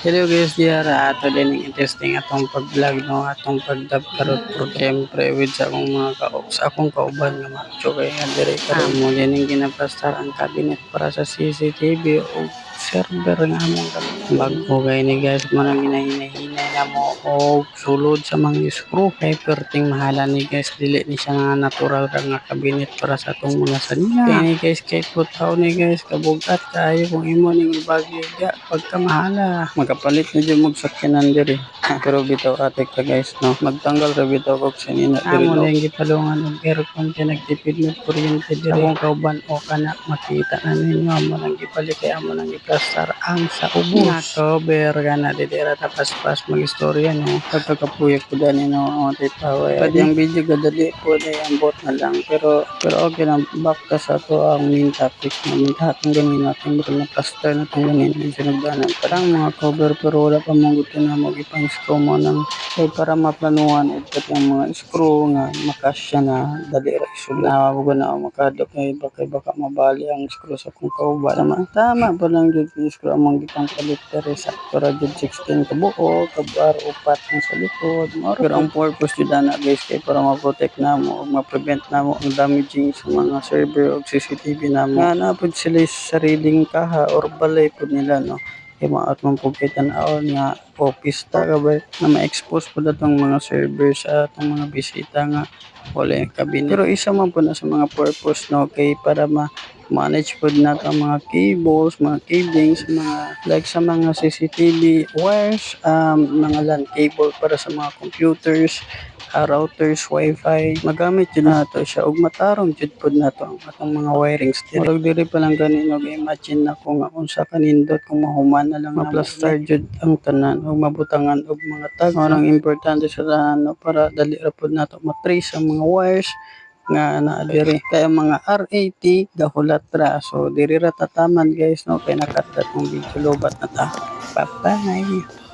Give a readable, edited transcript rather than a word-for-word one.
Hello guys, diara ato din interesting atong pag-vlog no atong pagdab karot pro siyempre with sa akong kauban nga macho kay nga dire karon mo din ginapastar ang cabinet para sa CCTV o server nga among bago kay ni guys mo nang ginahinay-hinay na mo og sulod sa mga screw kay perting mahala ni guys dili ni siya nga natural ra nga cabinet para sa atong mga sanina kay ni guys kay putaw ni guys kabugat kayo kung imo ning ibagyo ja pagka mahala magapalit na dyan magsakyanan diri pero bitaw atik ka guys no magtanggal ra bitaw og sanina diri no amo gipalungan og aircon kay nagtipid ng kuryente diri akong kauban o kana makita na ninyo amo nang gipalit kay amo nang giplastar ang sa ubos cover kana didira tapaspas magistorya no pagkakapuyok ko dani no ang tay paway pwede ang video gadali po ay ambot na lang pero okay na back ta sa to ang main topic namin hatong ganin natin bro na plaster na itong ganin yung sinagdanan parang mga cover pero wala pa mong gusto na mag-ipang screw mo ng para maplanuhan at pati ang mga screw nga makasya na dali ra isulat nawago na ako makadok baka mabali ang screw sa kung kauba tama pa lang yung screw among gipang palikter sa para jud 16 kabuo kabar upat ang sa likod pero ang purpose jud na guys kay para ma-protect na mo o ma-prevent na mo ang damaging sa mga server o CCTV na mo nga napod sila sa sariling kaha or balay po nila no kay maot man po kay tan-awon nga office ta ba na ma-expose po datong mga server sa atong mga bisita nga wala yung cabinet pero isa man po na sa mga purpose no kay para manage po nato ang mga cables, mga cablings, mga like sa mga CCTV wires, mga LAN cable para sa mga computers, routers, wifi. Magamit yun nato siya ug matarong jud pod nato ang atong mga wirings diri. Murag diri pa lang kanino imagine na ko nga unsa kanindot kung mahuman na lang ma-plaster jud ang tanan ug mabutangan og mga tag. Ang importante sa tanan no, para dali ra pod nato matrace ang mga wires nga naa diri kay mga RAT gahulat ra so diri ra tataman guys no kay nakatat ang video lobat na ta bye bye